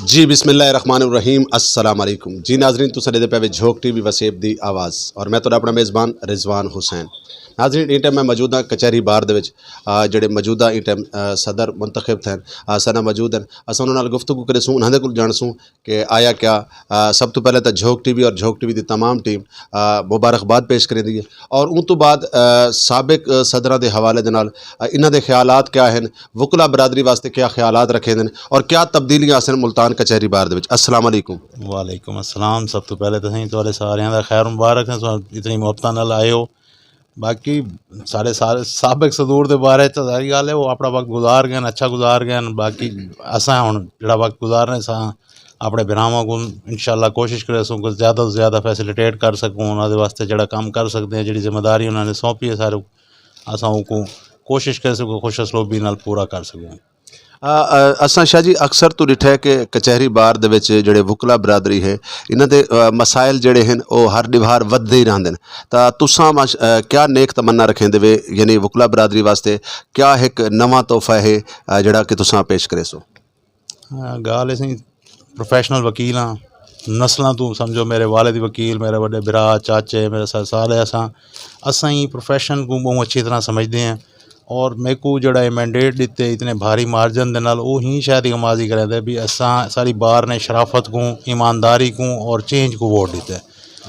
जी बिस्मिल्लाहिर्रहमानिर्रहीम अस्सलाम वालेकुम जी नाजरीन तुम दे पे झोंक टीवी वसेब दी आवाज़ और मैं तो अपना मेज़बान रिजवान हुसैन। नाजरीन इस टाइम मैं मौजूद हाँ कचहरी बार जोड़े मौजूदा इस टाइम सदर मुंतखब थे सना मौजूद हैं अस उन्होंने गुफ्तगू करेसूँ उन्होंने को जानसूँ कि आया क्या सब तो पहले तो झोंक टीवी और झोंक टीवी की तमाम टीम मुबारकबाद पेश करेंदी है और उन तो बाद साबिक सदर के हवाले दे नाल इन्हां दे ख्यालात क्या हैं वकला बरादरी वास्ते क्या ख्यालात रखे हैं और क्या तब्दीलियाँ आसन मुल्तान कचहरी बार दे विच। अस्सलाम वालेकुम। वालेकुम अस्सलाम। सब तो पहले तो सही तुहाडे सारियां दा खैर मुबारक है इतनी मुहब्बतां नाल आए हो। बाकी सारे साबिक सदूर दे बारे च सारी गल है वो अपना वक्त गुजार गए अच्छा गुजार गए। बाकी असां हुण जिहड़ा वक्त गुजारने सां अपने भरावां को इंशाअल्लाह कोशिश करे सो कि ज़्यादा तो ज़्यादा फैसिलिटेट कर सकूँ उन्होंने वास्ते जिहड़ा काम कर सकते हैं जिहड़ी जिम्मेदारी उन्होंने सौंपी है सारे असां उनको कोशिश कर सकूँ खुश असलोबी नाल पूरा कर सकूँ। असां शाह जी अक्सर तो डिठा है कि कचहरी बार दे विच जिहड़े वकला बरादरी है इन्हां दे मसाइल जिहड़े हैं वो हर डिवार वधदे ही रहिंदे तां तुसां क्या नेक तमन्ना रखेंदे वे यानी वकला बरादरी वास्ते क्या एक नवां तोहफा है जिहड़ा कि तुसां पेश करे सो। गल असीं प्रोफैशनल वकील हाँ नस्लों तो समझो मेरे वालिद वकील मेरे बड़े बिरा चाचे मेरे सारे असां ही प्रोफैशन को बहुत अच्छी तरह समझते हैं और मेरे को जड़ा मैंडेट दिते इतने भारी मार्जन के नाल वो ही शायद कमाजी करेंदे भी असां सारी बार ने शराफत को ईमानदारी को और चेंज को वोट दिते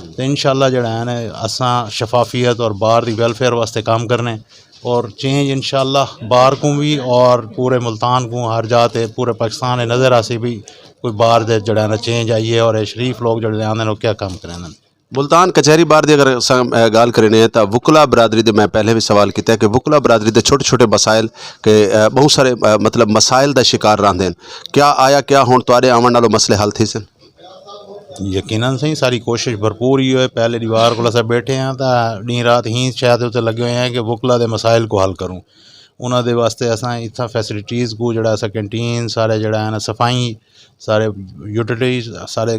तो इंशाल्लाह जड़ा है ना असां शफाफियत और बार की वेलफेयर वास्ते काम करने और चेंज इंशाल्लाह बार को भी और पूरे मुल्तान को हर जाते पूरे पाकिस्तान नज़र आसी भी कोई बार दे जड़ा ना चेंज आई है और शरीफ लोग जड़े आंदे वो क्या काम करें। मुल्तान कचहरी बार की अगर गाल करें तो वकला बरादरी दे मैं पहले भी सवाल किया कि वकला बरादरी के छोटे छोटे मसाइल के बहुत सारे मतलब मसाइल का शिकार रहिंदे हैं क्या आया क्या हुण तुहाडे आवन नालों मसले हल थी सन। यकीनन सही सारी कोशिश भरपूर ही है पहले दीवार को अस बैठे हैं तो डी रात ही शायद उत्ते लगे हुए हैं कि वकला के मसाइल को हल करूँ उन्होंने वास्ते असां इतना फैसिलिटीज़ को जड़ा कैंटीन सारे जड़ा है ना सफाई सारे यूटिलिटीज़ सारे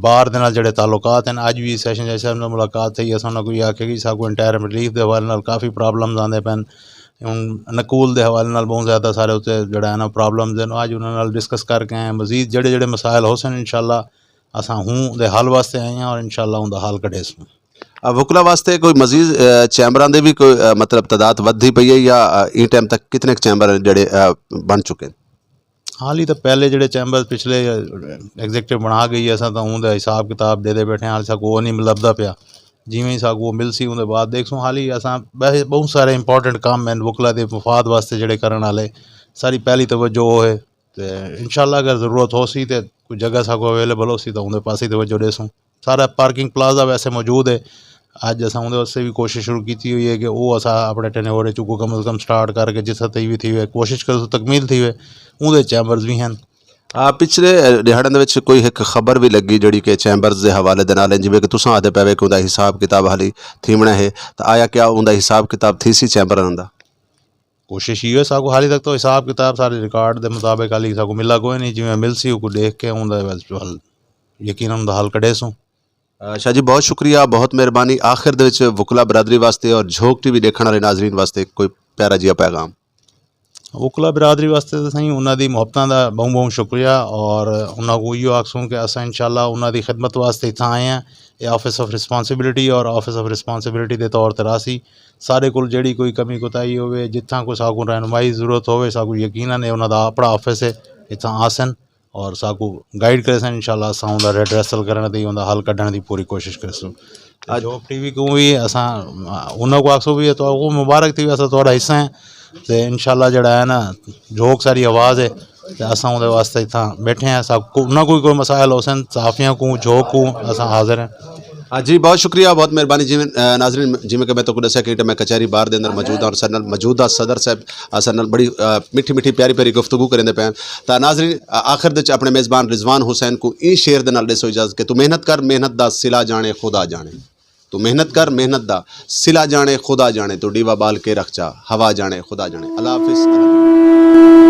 बार दे नाल जड़े ताल्लुकात हैं अज भी सैशन जज साहब नाल मुलाकात थी असां कोई आखे कि साकू इंटायर रिलीफ के हवाले नाल काफ़ी प्रॉब्लम्स आते पैन हुण नकूल के हवाले नाल बहुत ज़्यादा सारे उत्ते जड़ा है ना प्रॉब्लम्स हैं अज उन्होंने नाल डिस्कस करके आए मजीद जड़े जड़े मसाइल हो सन इंशाअल्लाह असां हूँ दे हल वास्ते आए हैं और इंशाअल्लाह उनका हल कढे सूँ। वकला वास्ते कोई मजीद चैंबर की भी कोई मतलब तादाद वधी पई है या इस टाइम तक कितने चैंबर जड़े बन चुके हैं। हाल ही तो पहले जड़े चैंबर पिछले एग्जीक्यूटिव बना गई असां तो उनका हिसाब किताब दे बैठे हाल साकू वो नहीं लभदा पिया जिमें ही साकू वो मिलसी उनके बाद देखसूँ हाल ही असां वैसे बहुत सारे इंपॉर्टेंट काम हैं वकला के मफाद वास्ते जड़े करने वाले सारी पहली तवज्जो है तो इंशाअल्लाह अगर ज़रूरत हो सी तो कोई जगह साकू अवेलेबल हो सी तो उनके पास ही तवज्जो देसूँ। सारा पार्किंग प्लाजा वैसे मौजूद है अज असां उनके वास्ते भी कोशिश शुरू की हुई है कि वो असां अपने टेन्योर चुको कम अज़ कम स्टार्ट करके जिस तई भी थी वे कोशिश कर तकमील थी वे उनके चैंबर्स भी हैं। पिछले दिहाड़ों के कोई एक खबर भी लगी जी कि चैंबर्स के हवाले दे नाल जिवें कि तुसां आखदे पे कि उनका हिसाब किताब हाली थीमना है तो आया क्या उनका हिसाब किताब थी सी चैंबरां दा। कोशिश ये साकू हाली तक तो हिसाब किताब सारे रिकॉर्ड के मुताबिक हाली साकू मिला कोई नहीं जिवें मिलसी को देख के उनका हल यकीन उनका हल कढे सूँ। शाह जी बहुत शुक्रिया बहुत मेहरबानी आखिर दे विच वकला बरादरी वास्ते और झोंक टीवी देखने वाले नाजरीन वास्ते कोई प्यारा जिहा पैगाम। वकला बिरादरी वास्ते तो सही उन्होंने मुहब्बतां दा बहुत बहुत शुक्रिया और उन्होंने इो आखसूँ कि अस इंशाअल्लाह उन्होंने खिदमत वास्ते इतना आए हैं ये ऑफिस ऑफ रिस्पॉन्सिबिलिटी और ऑफिस ऑफ रिस्पॉन्सिबिलिटी के तौर पर रासी सारे को जी कोई कमी कोताही हो जितना कोई साकू रहनुमाई जरूरत हो साकू यकीनन उन्होंने अपना ऑफिस है इतना आसन और साकू गाइड करे सन इंशाअल्लाह असां उनका रेड्रेसल करने दी उनका हल कढ़ने की पूरी कोशिश करूँ। जॉब टीवी को भी असां उनको आखसूँ भी तो वो मुबारक थी असां थोड़ा हिस्सा है तो इंशाअल्लाह जड़ा है ना झोंक सारी आवाज़ है तो असां उनके वास्ते इतना बैठे हैं सब ना कोई मसाइल हो सन सहाफ़ियों को झोंक को असां हाजिर हैं। हाँ जी बहुत शुक्रिया बहुत मेहरबानी जिमें नाजरीन जिमें कि मैं तो दसा कि मैं कचहरी बार के अंदर मौजूद और सर मौजूदा सदर साहब सर बड़ी मिठी मिठी प्यारी प्यारी गुफ्तगू करेंदे पे तो नाजरीन आखिर दे अपने मेज़बान रिजवान हुसैन को ई शेर दे नाल दसो इजाज़त कि तू मेहनत कर मेहनत दा सिला जाने खुदा जाने तू मेहनत कर मेहनत दा सिला जाने खुदा जाने तू डीवा बाल के रख चा हवा जाने खुदा जाने। अल्लाह हाफिज़।